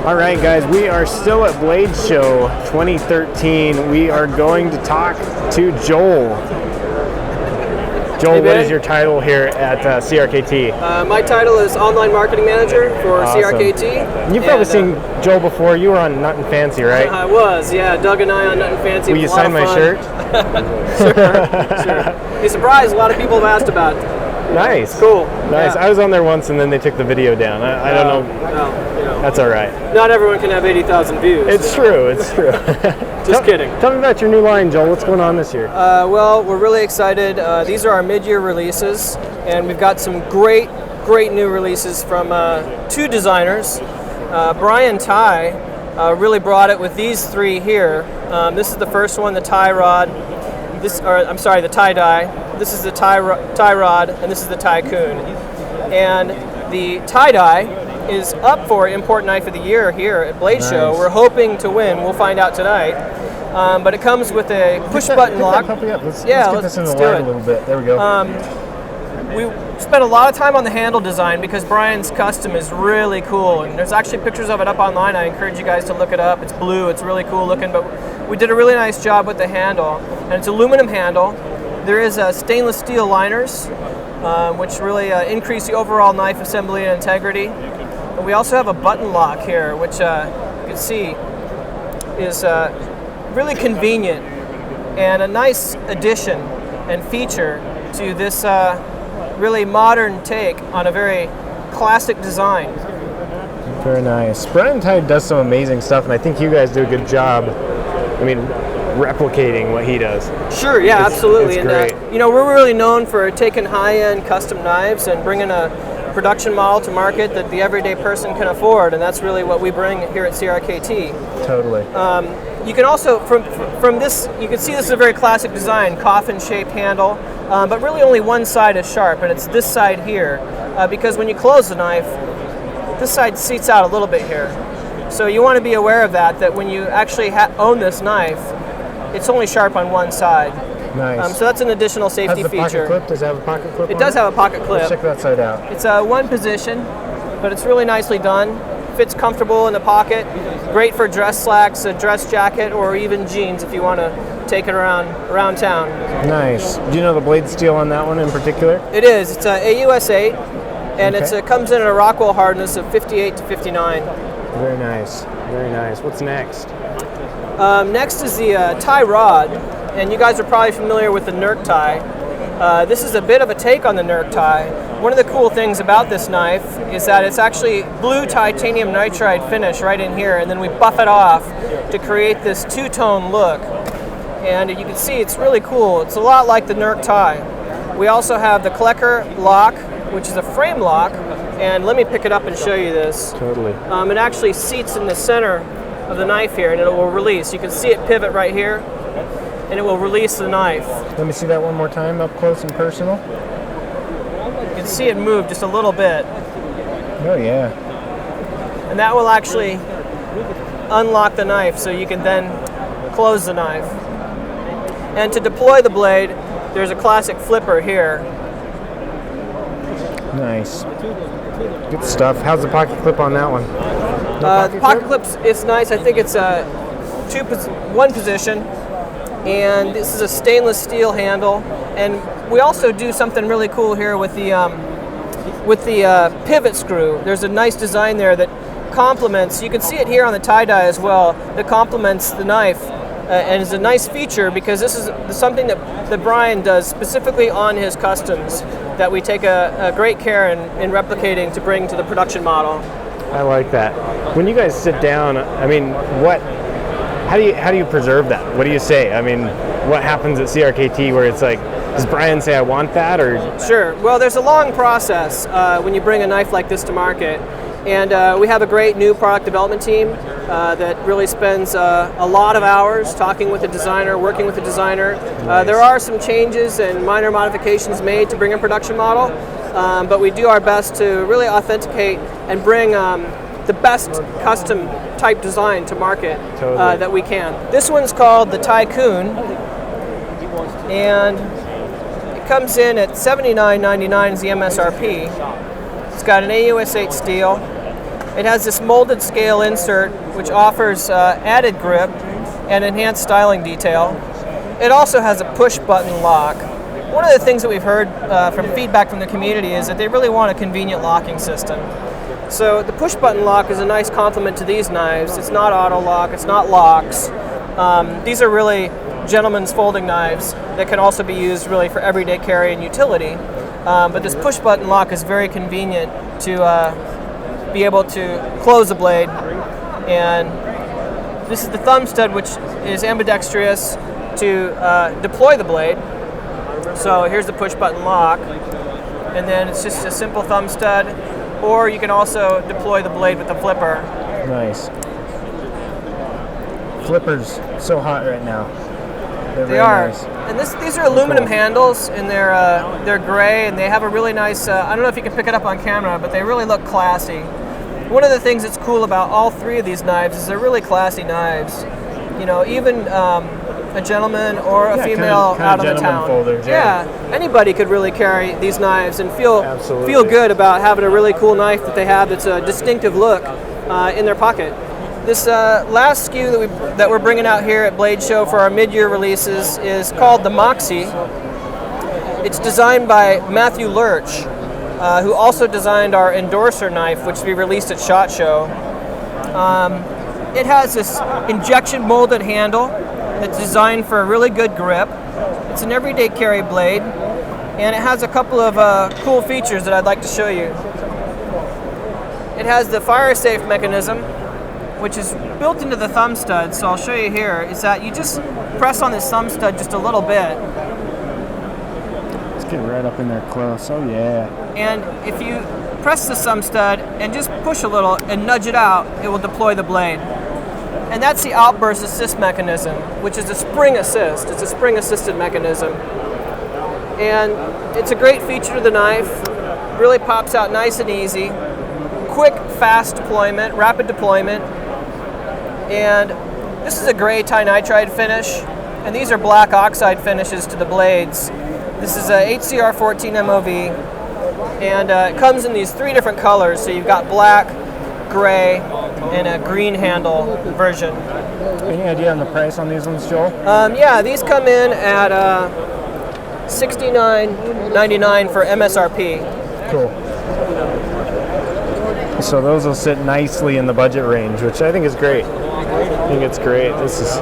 All right, guys, we are still at Blade Show 2013. We are going to talk to Joel. Joel, what is your title here at CRKT? My title is Online Marketing Manager for CRKT. You've probably seen Joel before. You were on Nut and Fancy, right? I was, yeah. Doug and I on Nut and Fancy. Will you sign my shirt? Sure. Be surprised, a lot of people have asked about it. Nice. Cool. Nice. Yeah. I was on there once and then they took the video down. I don't know. No, you know. That's all right. Not everyone can have 80,000 views. It's true. It's true. Just kidding. Tell me about your new line, Joel. What's going on this year? Well, we're really excited. These are our mid-year releases, and we've got some great new releases from two designers. Brian Ty really brought it with these three here. This is the first one, the tie rod. The tie-dye. This is the tie rod, and this is the tycoon. And the tie-dye is up for Import Knife of the Year here at Blade Show. We're hoping to win. We'll find out tonight. But it comes with a push-button lock. Let's get this in the light a little bit. There we go. We spent a lot of time on the handle design because Brian's custom is really cool, and there's actually pictures of it up online. I encourage you guys to look it up. It's blue. It's really cool looking, but we did a really nice job with the handle, and it's aluminum handle. There is stainless steel liners, which really increase the overall knife assembly and integrity. And we also have a button lock here, which you can see is really convenient and a nice addition and feature to this really modern take on a very classic design. Very nice. Brian Ty does some amazing stuff, and I think you guys do a good job. I mean, replicating what he does. Sure, yeah, absolutely. It's great. And we're really known for taking high-end custom knives and bringing a production model to market that the everyday person can afford, and that's really what we bring here at CRKT. Totally. You can also, from this, you can see this is a very classic design, coffin-shaped handle, but really only one side is sharp, and it's this side here, because when you close the knife, this side seats out a little bit here. So you want to be aware of that when you actually own this knife, it's only sharp on one side. Nice. So that's an additional safety feature. Pocket clip? Does it have a pocket clip? It does have a pocket clip. Let's check that side out. It's one position, but it's really nicely done. Fits comfortable in the pocket. Great for dress slacks, a dress jacket, or even jeans if you want to take it around town. Nice. Do you know the blade steel on that one in particular? It is. It's a AUS 8, and it comes in at a Rockwell hardness of 58 to 59. Very nice. Very nice. What's next? Next is the tie rod, and you guys are probably familiar with the NERC tie. This is a bit of a take on the NERC tie. One of the cool things about this knife is that it's actually blue titanium nitride finish right in here, and then we buff it off to create this two-tone look. And you can see it's really cool. It's a lot like the NERC tie. We also have the Klecker lock, which is a frame lock, and let me pick it up and show you this. Totally. It actually seats in the center of the knife here, and it will release. You can see it pivot right here, and it will release the knife. Let me see that one more time up close and personal. You can see it move just a little bit. Oh yeah. And that will actually unlock the knife so you can then close the knife. And to deploy the blade, there's a classic flipper here. Nice. Good stuff. How's the pocket clip on that one? The pocket clip is nice. I think it's one position, and this is a stainless steel handle. And we also do something really cool here with the pivot screw. There's a nice design there that complements. You can see it here on the tie-dye as well. That complements the knife, and is a nice feature because this is something that Brian does specifically on his customs that we take a great care in replicating to bring to the production model. I like that. When you guys sit down, I mean, how do you preserve that? What do you say? I mean, what happens at CRKT where it's like, does Brian say I want that, or? Sure. Well, there's a long process when you bring a knife like this to market, and we have a great new product development team that really spends a lot of hours talking with the designer, working with the designer. Nice. There are some changes and minor modifications made to bring a production model, but we do our best to really authenticate and bring the best custom type design to market that we can. This one's called the Tycoon, and it comes in at $79.99 is the MSRP. It's got an AUS 8 steel, It has this molded scale insert, which offers added grip and enhanced styling detail. It also has a push-button lock. One of the things that we've heard from feedback from the community is that they really want a convenient locking system. So the push-button lock is a nice complement to these knives. It's not auto lock, it's not locks. These are really gentlemen's folding knives that can also be used really for everyday carry and utility. But this push-button lock is very convenient to be able to close the blade. And this is the thumb stud, which is ambidextrous to deploy the blade. So here's the push-button lock, and then it's just a simple thumb stud, or you can also deploy the blade with a flipper. Nice. Flippers so hot right now. They are. Nice. And these are aluminum handles, and they're gray, and they have a really nice, I don't know if you can pick it up on camera, but they really look classy. One of the things that's cool about all three of these knives is they're really classy knives. You know, even a gentleman or a female out of the town. Folders, yeah, anybody could really carry these knives and feel good about having a really cool knife that they have that's a distinctive look in their pocket. This last SKU that we're bringing out here at Blade Show for our mid-year releases is called the Moxie. It's designed by Matthew Lurch, who also designed our endorser knife, which we released at SHOT Show. It has this injection molded handle that's designed for a really good grip. It's an everyday carry blade, and it has a couple of cool features that I'd like to show you. It has the fire safe mechanism, which is built into the thumb stud. So I'll show you here, is that you just press on this thumb stud just a little bit. Let's get right up in there close. Oh yeah. And if you press the thumb stud and just push a little and nudge it out, it will deploy the blade. And that's the outburst assist mechanism, which is a spring assist. It's a spring assisted mechanism. And it's a great feature to the knife. Really pops out nice and easy. Quick, fast deployment, rapid deployment. And this is a gray tinitride finish. And these are black oxide finishes to the blades. This is a HCR14 MOV. And it comes in these three different colors. So you've got black, gray, and a green handle version. Any idea on the price on these ones, Joel? Yeah, these come in at $69.99 for MSRP. Cool. So those will sit nicely in the budget range, which I think is great. I think it's great. This is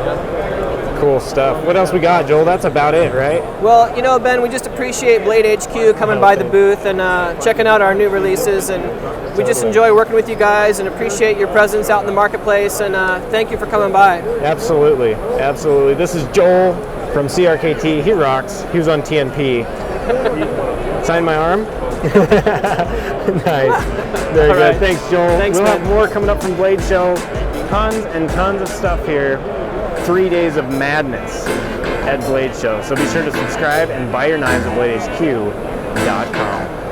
cool stuff. What else we got, Joel? That's about it, right? Well, you know, Ben, we just appreciate Blade HQ coming by the booth and checking out our new releases, and we just enjoy working with you guys and appreciate your presence out in the marketplace, and thank you for coming by. Absolutely. Absolutely. This is Joel from CRKT. He rocks. He was on TNP. Sign my arm? Nice. Very good. Right. Thanks, Joel. Thanks, we'll have more coming up from Blade Show. Tons and tons of stuff here. 3 days of madness at Blade Show. So be sure to subscribe and buy your knives at BladeHQ.com.